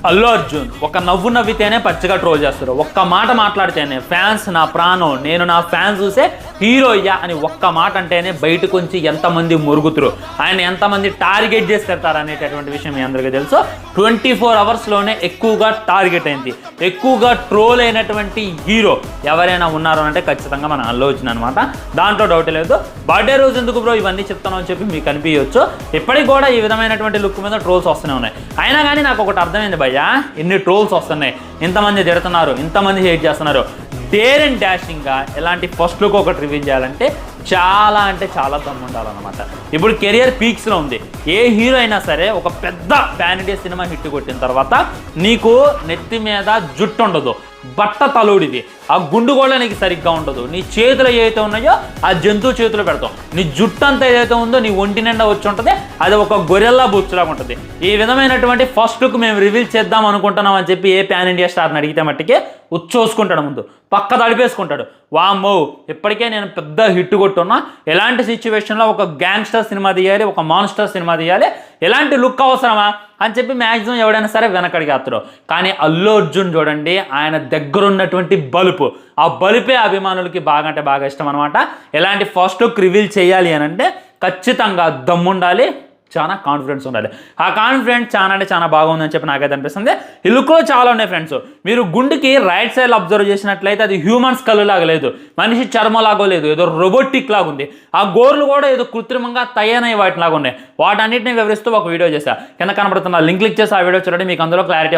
అల్లు అర్జున్ ఒక నవ్వు నవ్వితేనే పచ్చిగా ట్రోల్ చేస్తారు. ఒక్క మాట మాట్లాడితేనే ఫ్యాన్స్ నా ప్రాణం, నేను నా ఫ్యాన్స్ చూసే హీరో అయ్యా అని ఒక్క మాట అంటేనే బయటకు వచ్చి ఎంతమంది మురుగుతురు, ఆయన ఎంతమంది టార్గెట్ చేసి పెడతారు అనేటటువంటి విషయం మీ అందరికీ తెలుసు. 24 అవర్స్లోనే ఎక్కువగా టార్గెట్ అయింది, ఎక్కువగా ట్రోల్ అయినటువంటి హీరో ఎవరైనా ఉన్నారు అంటే ఖచ్చితంగా మన అల్లు అర్జున్ అనమాట. దాంట్లో డౌట్ లేదు. బర్త్డే రోజు ఎందుకు బ్రో ఇవన్నీ చెప్తాను అని చెప్పి మీకు అనిపించవచ్చు. ఇప్పటికి కూడా ఈ విధమైనటువంటి లుక్ మీద ట్రోల్స్ వస్తూనే ఉన్నాయి. అయినా కానీ నాకు ఒకటి అర్థమైంది భయ్యా, ఇన్ని ట్రోల్స్ వస్తున్నాయి, ఇంతమంది తిడుతున్నారు, ఇంతమంది హేట్ చేస్తున్నారు. డేర్ అండ్ డాషింగ్గా ఎలాంటి ఫస్ట్ లుక్ ఒకటి రివీల్ చేయాలంటే చాలా అంటే చాలా దమ్ము ఉండాలన్నమాట. ఇప్పుడు కెరియర్ పీక్స్లో ఉంది. ఏ హీరో అయినా సరే ఒక పెద్ద పాన్ ఇండియా సినిమా హిట్ కొట్టిన తర్వాత నీకు నెత్తి మీద జుట్టు ఉండదు, బట్ట తలుడిది, ఆ గుండు కూడా నీకు సరిగ్గా ఉండదు. నీ చేతులు ఏదైతే ఉన్నాయో ఆ జంతువు చేతులు పెడతాం. నీ జుట్టు అంతా ఏదైతే ఉందో నీ ఒంటి నిండా వచ్చి ఉంటుంది, అది ఒక గొర్రెల్లా బొచ్చులాగా ఉంటుంది. ఈ విధమైనటువంటి ఫస్ట్ లుక్ మేము రివీల్ చేద్దాం అనుకుంటున్నాం అని చెప్పి ఏ పాన్ ఇండియా స్టార్ని అడిగితే మట్టికి ఉచ్చోసుకుంటాడు, ముందు పక్క తడిపేసుకుంటాడు. వామ్మో ఇప్పటికే నేను పెద్ద హిట్ కొట్టున్నా, ఎలాంటి సిచ్యువేషన్లో ఒక గ్యాంగ్స్టర్ సినిమా తీయాలి, ఒక మాన్స్టర్ సినిమా తీయాలి, ఎలాంటి లుక్ అవసరమా అని చెప్పి మ్యాక్సిమం ఎవడైనా సరే వెనకడిగేస్తాడు. కానీ అల్లు అర్జున్ చూడండి, ఆయన దగ్గరున్నటువంటి బలుపు, ఆ బలుపే అభిమానులకి బాగా అంటే బాగా ఇష్టం అనమాట. ఎలాంటి ఫస్ట్ లుక్ రివీల్ చేయాలి అని అంటే ఖచ్చితంగా దమ్ముండాలి, చాలా కాన్ఫిడెన్స్ ఉండాలి. ఆ కాన్ఫిడెన్స్ చాలా అంటే చాలా బాగుందని చెప్పి నాకైతే అనిపిస్తుంది. ఈ లుక్లో చాలా ఉన్నాయి ఫ్రెండ్స్. మీరు గుండెకి రైట్ సైడ్ అబ్జర్వ్ చేసినట్లయితే అది హ్యూమన్ స్కల్ లాగా లేదు, మనిషి చర్మలాగో లేదు, ఏదో రోబోటిక్ లాగా ఉంది. ఆ గోర్లు కూడా ఏదో కృత్రిమంగా తయారయ్యే వాటిలాగా ఉన్నాయి. వాటన్నిటిని వివరిస్తూ ఒక వీడియో చేశా. కింద కనబడుతున్న లింక్ క్లిక్ చేసి ఆ వీడియో చూడండి, మీకు అందులో క్లారిటీ